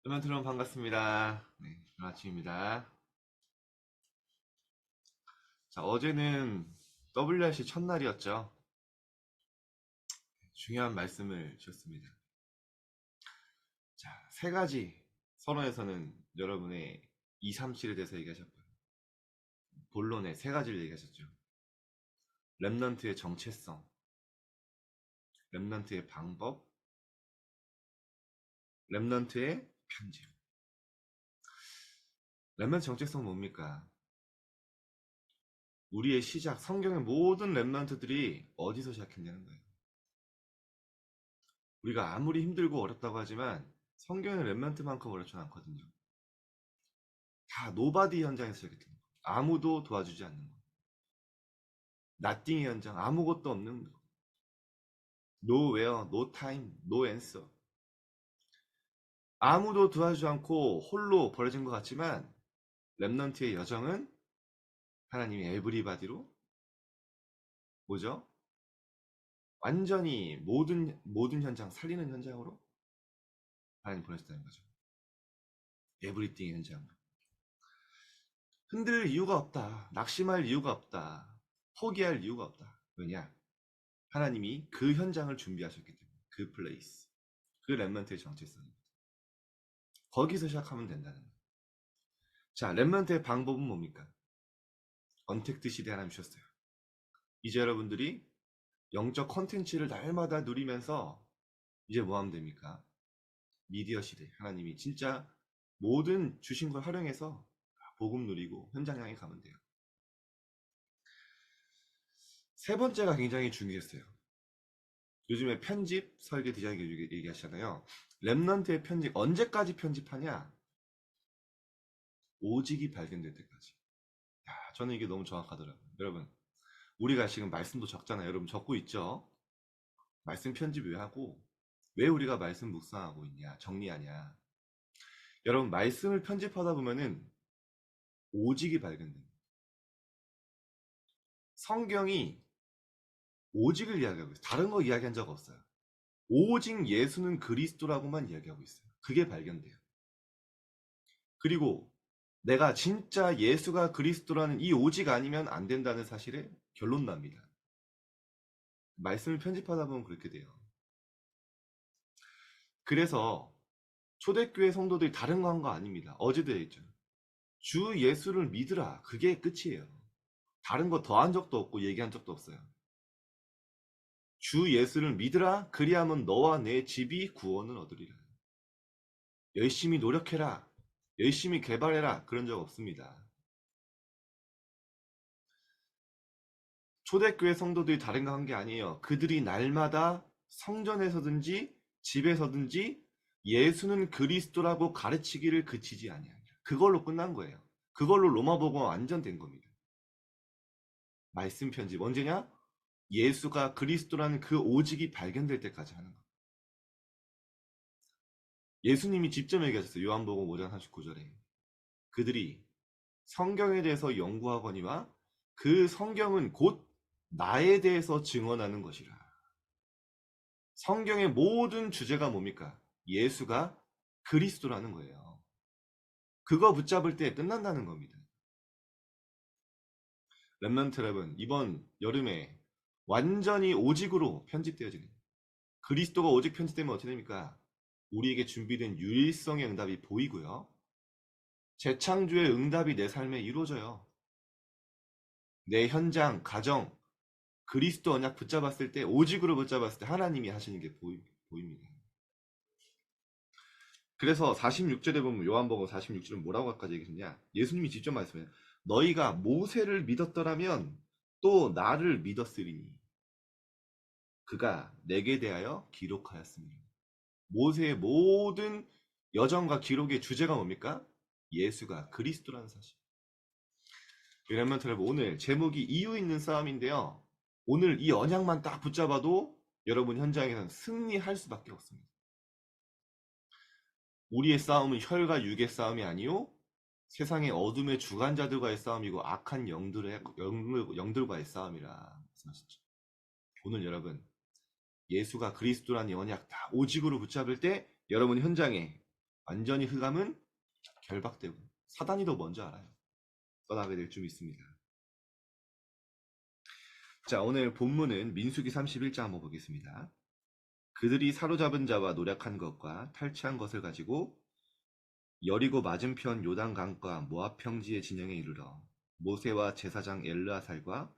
여러분 반갑습니다. 네, 좋은 아침입니다. 자, 어제는 WRC 첫날이었죠. 중요한 말씀을 주셨습니다. 자, 세 가지 선언에서는 여러분의 2, 3, 7에 대해서 얘기하셨고요. 본론에 세 가지를 얘기하셨죠. 랩넌트의 정체성, 랩넌트의 방법, 랩넌트의 편집. 랩넌트 정체성 뭡니까? 우리의 시작, 성경의 모든 랩넌트들이 어디서 시작했냐는 거예요. 우리가 아무리 힘들고 어렵다고 하지만 성경의 랩넌트만큼 어렵지 않거든요. 다 노바디 현장에서 시작했던 거. 아무도 도와주지 않는 거. 나띵의 현장, 아무것도 없는 거. Nowhere, no time, no answer. 아무도 도와주지 않고 홀로 벌어진 것 같지만 랩넌트의 여정은 하나님이 에브리바디로 뭐죠? 완전히 모든 현장 살리는 현장으로 하나님 보내셨다는 거죠. 에브리띵의 현장. 흔들 이유가 없다. 낙심할 이유가 없다. 포기할 이유가 없다. 왜냐? 하나님이 그 현장을 준비하셨기 때문에 그 플레이스, 그 랩런트의 정체성입니다. 거기서 시작하면 된다는 거예요. 자, 랩런트의 방법은 뭡니까? 언택트 시대 하나님 주셨어요. 이제 여러분들이 영적 컨텐츠를 날마다 누리면서 이제 뭐 하면 됩니까? 미디어 시대, 하나님이 진짜 모든 주신 걸 활용해서 복음 누리고 현장 향해 가면 돼요. 세 번째가 굉장히 중요했어요. 요즘에 편집, 설계, 디자인 얘기하시잖아요. 랩넌트의 편집, 언제까지 편집하냐? 오직이 발견될 때까지. 야, 저는 이게 너무 정확하더라고요. 여러분, 우리가 지금 말씀도 적잖아요. 여러분 적고 있죠? 말씀 편집 왜 하고, 왜 우리가 말씀 묵상하고 있냐, 정리하냐. 여러분, 말씀을 편집하다 보면은 오직이 발견됩니다. 성경이 오직을 이야기하고 있어요. 다른 거 이야기한 적 없어요. 오직 예수는 그리스도라고만 이야기하고 있어요. 그게 발견돼요. 그리고 내가 진짜 예수가 그리스도라는 이 오직 아니면 안 된다는 사실에 결론 납니다. 말씀을 편집하다 보면 그렇게 돼요. 그래서 초대교회 성도들이 다른 거 한 거 아닙니다. 어제도 얘기했죠. 주 예수를 믿으라. 그게 끝이에요. 다른 거 더 한 적도 없고 얘기한 적도 없어요. 주 예수를 믿으라. 그리하면 너와 내 집이 구원을 얻으리라. 열심히 노력해라. 열심히 개발해라. 그런 적 없습니다. 초대교회 성도들이 다른 거 한 게 아니에요. 그들이 날마다 성전에서든지 집에서든지 예수는 그리스도라고 가르치기를 그치지 아니하니라. 그걸로 끝난 거예요. 그걸로 로마복음 완전 된 겁니다. 말씀 편집 언제냐? 예수가 그리스도라는 그 오직이 발견될 때까지 하는 거. 예수님이 직접 얘기하셨어요. 요한복음 5장 39절에. 그들이 성경에 대해서 연구하거니와 그 성경은 곧 나에 대해서 증언하는 것이라. 성경의 모든 주제가 뭡니까? 예수가 그리스도라는 거예요. 그거 붙잡을 때 끝난다는 겁니다. 랩넌트 랩은 이번 여름에 완전히 오직으로 편집되어지는, 그리스도가 오직 편집되면 어떻게 됩니까? 우리에게 준비된 유일성의 응답이 보이고요. 재창조의 응답이 내 삶에 이루어져요. 내 현장, 가정, 그리스도 언약 붙잡았을 때, 오직으로 붙잡았을 때 하나님이 하시는 게 보입니다. 그래서 46절에 보면 요한복음 46절은 뭐라고까지 얘기했냐? 예수님이 직접 말씀해요. 너희가 모세를 믿었더라면 또 나를 믿었으리니 그가 내게 대하여 기록하였습니다. 모세의 모든 여정과 기록의 주제가 뭡니까? 예수가 그리스도라는 사실. 왜냐면 여러분 오늘 제목이 이유 있는 싸움인데요. 오늘 이 언약만 딱 붙잡아도 여러분 현장에서는 승리할 수밖에 없습니다. 우리의 싸움은 혈과 육의 싸움이 아니요 세상의 어둠의 주관자들과의 싸움이고 악한 영들과의 싸움이라 말씀하셨죠. 오늘 여러분 예수가 그리스도라는 언약 다 오직으로 붙잡을 때 여러분 현장에 완전히 흑암은 결박되고 사단이 더 먼저 알아요. 떠나게 될 줄 믿습니다. 자, 오늘 본문은 민수기 31장 한번 보겠습니다. 그들이 사로잡은 자와 노력한 것과 탈취한 것을 가지고 여리고 맞은편 요단강과 모압 평지의 진영에 이르러 모세와 제사장 엘르아살과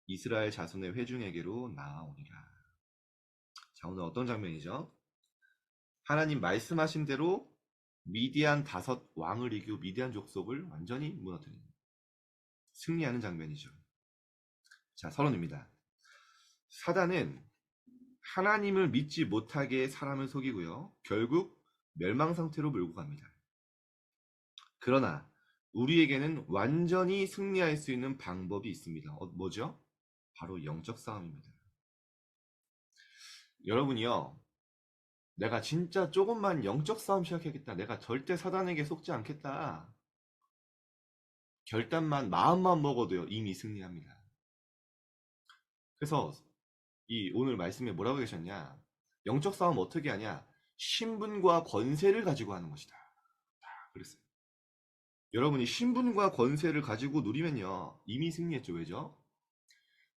이스라엘 자손의 회중에게로 나아오니라. 자, 오늘 어떤 장면이죠? 하나님 말씀하신 대로 미디안 5 왕을 이기고 미디안 족속을 완전히 무너뜨리는 승리하는 장면이죠. 자, 서론입니다. 사단은 하나님을 믿지 못하게 사람을 속이고요. 결국 멸망 상태로 몰고 갑니다. 그러나 우리에게는 완전히 승리할 수 있는 방법이 있습니다. 뭐죠? 바로 영적 싸움입니다. 여러분이요, 내가 진짜 조금만 영적 싸움 시작하겠다. 내가 절대 사단에게 속지 않겠다. 결단만, 마음만 먹어도요, 이미 승리합니다. 그래서 이 오늘 말씀에 뭐라고 계셨냐? 영적 싸움 어떻게 하냐? 신분과 권세를 가지고 하는 것이다. 그랬어요. 여러분이 신분과 권세를 가지고 누리면요, 이미 승리했죠. 왜죠?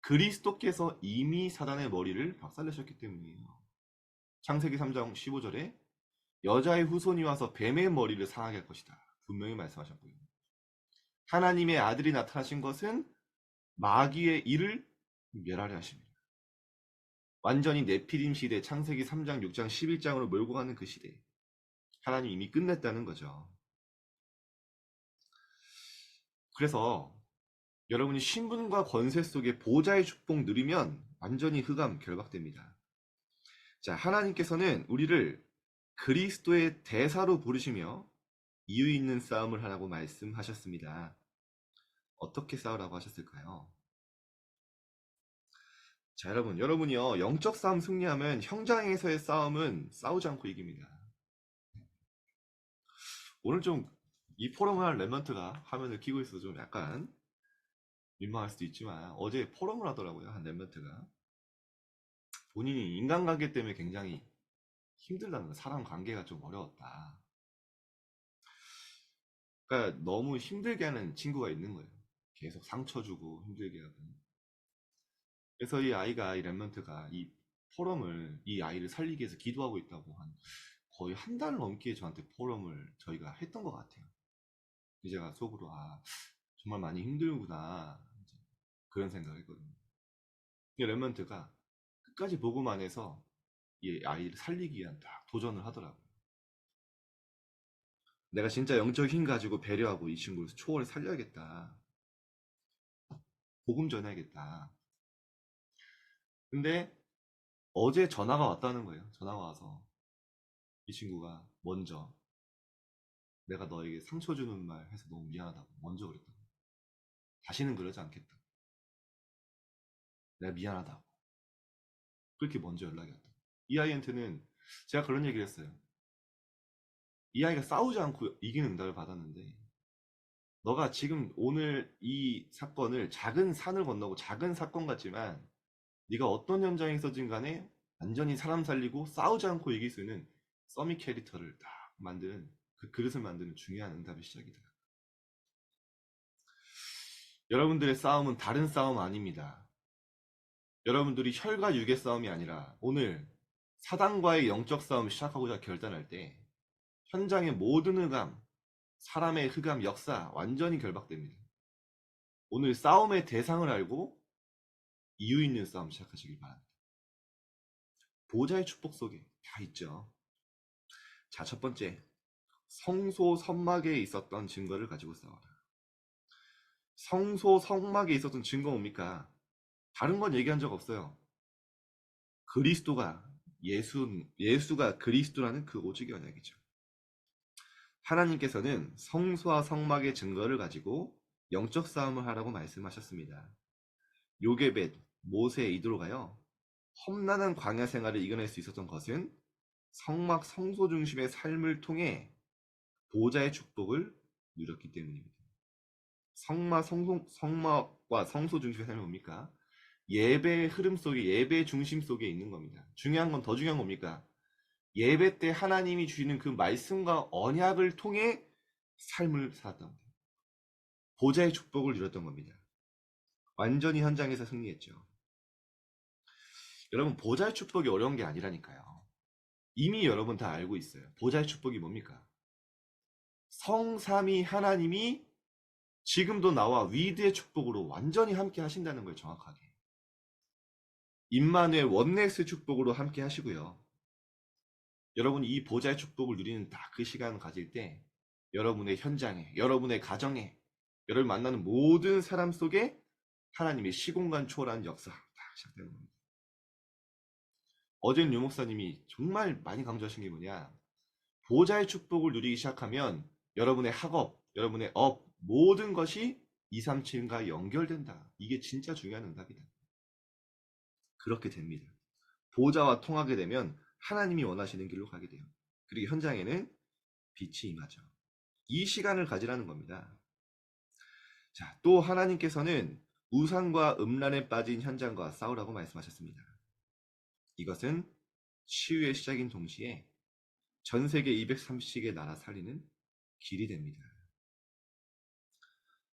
그리스도께서 이미 사단의 머리를 박살내셨기 때문이에요. 창세기 3장 15절에 여자의 후손이 와서 뱀의 머리를 상하게 할 것이다. 분명히 말씀하셨고요. 하나님의 아들이 나타나신 것은 마귀의 일을 멸하려 하십니다. 완전히 네피림 시대, 창세기 3장, 6장, 11장으로 몰고 가는 그 시대. 하나님 이미 끝냈다는 거죠. 그래서 여러분이 신분과 권세 속에 보좌의 축복 누리면 완전히 흑암 결박됩니다. 자, 하나님께서는 우리를 그리스도의 대사로 부르시며 이유 있는 싸움을 하라고 말씀하셨습니다. 어떻게 싸우라고 하셨을까요? 자, 여러분이요, 영적 싸움 승리하면 현장에서의 싸움은 싸우지 않고 이깁니다. 오늘 좀 이 포럼을 한 랩런트가 화면을 키고 있어서 좀 약간 민망할 수도 있지만 어제 포럼을 하더라고요. 한 랩런트가 본인이 인간관계 때문에 굉장히 힘들다는 거예요. 사람 관계가 좀 어려웠다. 그러니까 너무 힘들게 하는 친구가 있는 거예요. 계속 상처 주고 힘들게 하고. 그래서 이 아이가, 이 랩런트가 이 포럼을, 이 아이를 살리기 위해서 기도하고 있다고 거의 한 달 넘게 저한테 포럼을 저희가 했던 것 같아요. 제가 속으로 정말 많이 힘들구나 그런 생각을 했거든요. 이 랩런트가 끝까지 복음 안에서 이 아이를 살리기 위한 딱 도전을 하더라고요. 내가 진짜 영적 힘 가지고 배려하고 이 친구를 초월해 살려야겠다. 복음 전해야겠다. 근데 어제 전화가 왔다는 거예요. 전화가 와서 이 친구가 먼저 내가 너에게 상처 주는 말 해서 너무 미안하다고 먼저 그랬다고. 다시는 그러지 않겠다. 내가 미안하다고. 그렇게 먼저 연락이 왔다. 이 아이한테는 제가 그런 얘기를 했어요. 이 아이가 싸우지 않고 이기는 응답을 받았는데 너가 지금 오늘 이 사건을 작은 산을 건너고 작은 사건 같지만 네가 어떤 현장에 있어진 간에 완전히 사람 살리고 싸우지 않고 이길 수 있는 서밋 캐릭터를 딱 만드는 그 그릇을 만드는 중요한 응답의 시작이다. 여러분들의 싸움은 다른 싸움 아닙니다. 여러분들이 혈과 육의 싸움이 아니라 오늘 사단과의 영적 싸움 시작하고자 결단할 때 현장의 모든 흑암, 사람의 흑암 역사 완전히 결박됩니다. 오늘 싸움의 대상을 알고 이유 있는 싸움 시작하시길 바랍니다. 보좌의 축복 속에 다 있죠. 자, 첫 번째, 성소 성막에 있었던 증거를 가지고 싸워라. 성소 성막에 있었던 증거 뭡니까? 다른 건 얘기한 적 없어요. 그리스도가 예수가 그리스도라는 그 오직의 언약이죠. 하나님께서는 성소와 성막의 증거를 가지고 영적 싸움을 하라고 말씀하셨습니다. 요게벳, 모세 이드로가요. 험난한 광야 생활을 이겨낼 수 있었던 것은 성막 성소 중심의 삶을 통해 보좌의 축복을 누렸기 때문입니다. 성막과 성소 중심의 삶이 뭡니까? 예배의 흐름 속에, 예배의 중심 속에 있는 겁니다. 중요한 건 더 중요한 겁니까? 예배 때 하나님이 주시는 그 말씀과 언약을 통해 삶을 살았던 거예요. 보좌의 축복을 누렸던 겁니다. 완전히 현장에서 승리했죠. 여러분, 보좌의 축복이 어려운 게 아니라니까요. 이미 여러분 다 알고 있어요. 보좌의 축복이 뭡니까? 성삼위 하나님이 지금도 나와 위드의 축복으로 완전히 함께 하신다는 거예요. 정확하게. 임마누엘 원네스 축복으로 함께 하시고요. 여러분이 이 보좌의 축복을 누리는 딱 그 시간을 가질 때 여러분의 현장에, 여러분의 가정에, 여러분 만나는 모든 사람 속에 하나님의 시공간 초월한 역사 딱 시작되는 겁니다. 어제는 유 목사님이 정말 많이 강조하신 게 뭐냐, 보좌의 축복을 누리기 시작하면 여러분의 학업, 여러분의 업, 모든 것이 237과 연결된다. 이게 진짜 중요한 응답이다. 그렇게 됩니다. 보좌와 통하게 되면 하나님이 원하시는 길로 가게 돼요. 그리고 현장에는 빛이 임하죠. 이 시간을 가지라는 겁니다. 자, 또 하나님께서는 우상과 음란에 빠진 현장과 싸우라고 말씀하셨습니다. 이것은 치유의 시작인 동시에 전 세계 230개 나라 살리는 길이 됩니다.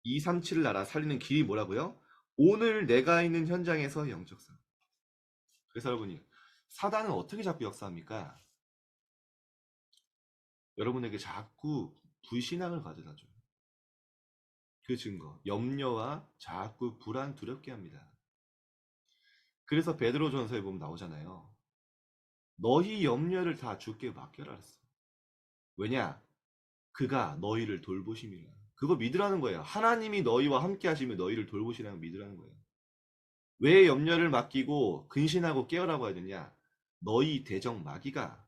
237 나라 살리는 길이 뭐라고요? 오늘 내가 있는 현장에서 영적 싸움. 그래서 여러분이 사단은 어떻게 자꾸 역사합니까? 여러분에게 자꾸 불신앙을 가져다 줘요. 그 증거, 염려와 자꾸 불안, 두렵게 합니다. 그래서 베드로전서에 보면 나오잖아요. 너희 염려를 다 주께 맡겨라 했어. 왜냐? 그가 너희를 돌보심이라. 그거 믿으라는 거예요. 하나님이 너희와 함께 하시면 너희를 돌보시라는 거 믿으라는 거예요. 왜 염려를 맡기고 근신하고 깨어라고 해야 되냐? 너희 대적 마귀가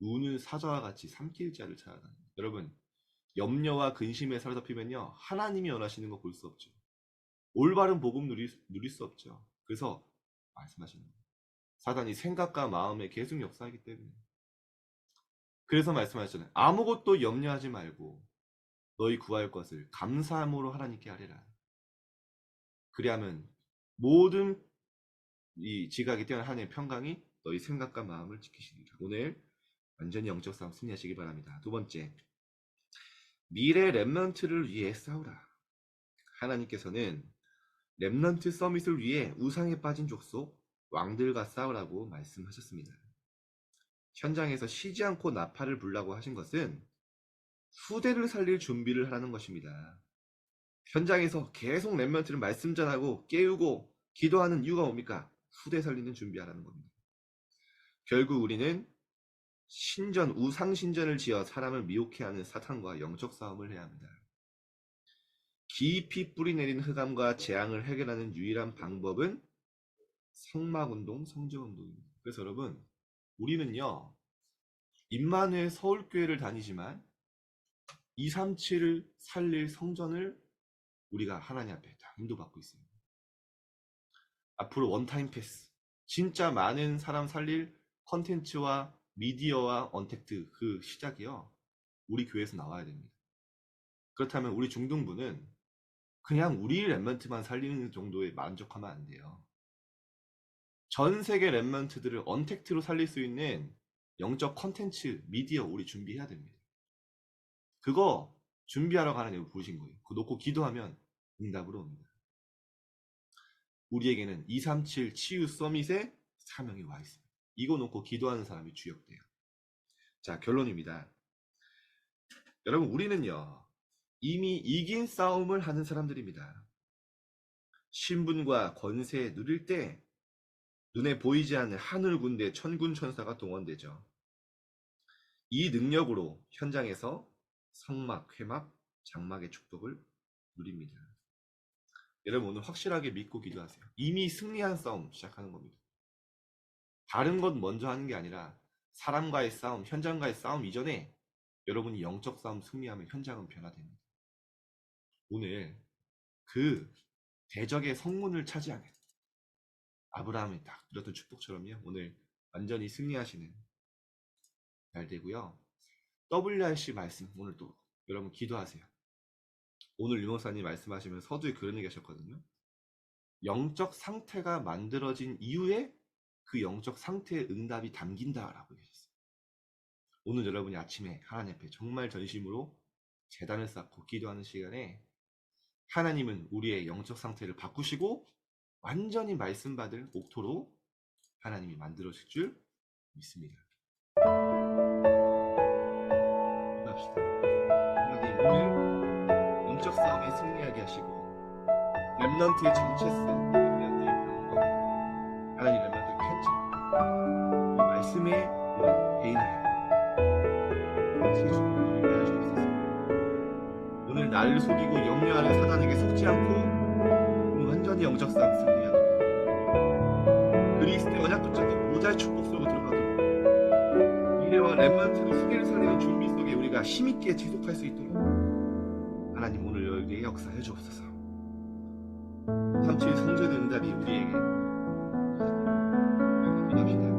우는 사자와 같이 삼킬 자를 찾아다. 여러분, 염려와 근심에 사로잡히면요, 하나님이 원하시는 거 볼 수 없죠. 올바른 복음 누릴 수 없죠. 그래서 말씀하시는 거예요. 사단이 생각과 마음에 계속 역사하기 때문에. 그래서 말씀하셨잖아요. 아무것도 염려하지 말고 너희 구할 것을 감사함으로 하나님께 아뢰라. 그리하면 모든 이 지각이 뛰어난 하나님의 평강이 너희 생각과 마음을 지키시리라. 오늘 완전히 영적 싸움 승리하시기 바랍니다. 두 번째, 미래 렘넌트를 위해 싸우라. 하나님께서는 렘넌트 서밋을 위해 우상에 빠진 족속 왕들과 싸우라고 말씀하셨습니다. 현장에서 쉬지 않고 나팔을 불라고 하신 것은 후대를 살릴 준비를 하라는 것입니다. 현장에서 계속 렘넌트를 말씀 전하고 깨우고 기도하는 이유가 뭡니까? 후대 살리는 준비하라는 겁니다. 결국 우리는 신전, 우상 신전을 지어 사람을 미혹해 하는 사탄과 영적 싸움을 해야 합니다. 깊이 뿌리내린 흑암과 재앙을 해결하는 유일한 방법은 성막운동, 성전운동입니다. 그래서 여러분, 우리는요, 임마누엘 서울교회를 다니지만 237을 살릴 성전을 우리가 하나님 앞에 다 인도받고 있습니다. 앞으로 원타임 패스, 진짜 많은 사람 살릴 컨텐츠와 미디어와 언택트 그 시작이요, 우리 교회에서 나와야 됩니다. 그렇다면 우리 중등부는 그냥 우리 렘넌트만 살리는 정도에 만족하면 안 돼요. 전 세계 렘넌트들을 언택트로 살릴 수 있는 영적 컨텐츠, 미디어 우리 준비해야 됩니다. 그거 준비하러 가는 부르신 거예요. 그거 놓고 기도하면 응답으로 옵니다. 우리에게는 237 치유 서밋의 사명이 와 있습니다. 이거 놓고 기도하는 사람이 주역돼요. 자, 결론입니다. 여러분, 우리는요, 이미 이긴 싸움을 하는 사람들입니다. 신분과 권세 누릴 때 눈에 보이지 않는 하늘 군대 천군 천사가 동원되죠. 이 능력으로 현장에서 성막, 회막, 장막의 축복을 누립니다. 여러분, 오늘 확실하게 믿고 기도하세요. 이미 승리한 싸움 시작하는 겁니다. 다른 것 먼저 하는 게 아니라 사람과의 싸움, 현장과의 싸움 이전에 여러분이 영적 싸움 승리하면 현장은 변화됩니다. 오늘 그 대적의 성문을 차지하는 아브라함이 딱 누렸던 축복처럼요, 오늘 완전히 승리하시는 날 되고요. WRC 말씀 오늘 또 여러분 기도하세요. 오늘 유목사님 말씀하시면 서두에 그런 얘기 하셨거든요. 영적 상태가 만들어진 이후에 그 영적 상태의 응답이 담긴다라고 얘기하셨어요. 오늘 여러분이 아침에 하나님 앞에 정말 전심으로 제단을 쌓고 기도하는 시간에 하나님은 우리의 영적 상태를 바꾸시고 완전히 말씀 받을 옥토로 하나님이 만들어질 줄 믿습니다. 기도합시다. 하나님, 오늘 영적 싸움에 승리하게 하시고 렘넌트의 정체성, 렘넌트의 방법, 하나님 렘넌트의 편집, 이 말씀에 우리 개인하여 주님을 하시옵소서. 오늘 나를 속이고 염려하는 사단에게 속지 않고 완전히 영적 싸움 승리하도록 그리스도의 언약 붙잡고 모자의 축복 속으로 들어가도록 미래와 렘넌트로 세계를 살리는 준비 속에 우리가 힘있게 지속할 수 있도록 하나님 오늘 여기에 역사해 주옵소서. 37 성전의 응답이 우리에게 기도합시다.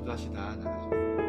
기도하시다 나가셨습니다.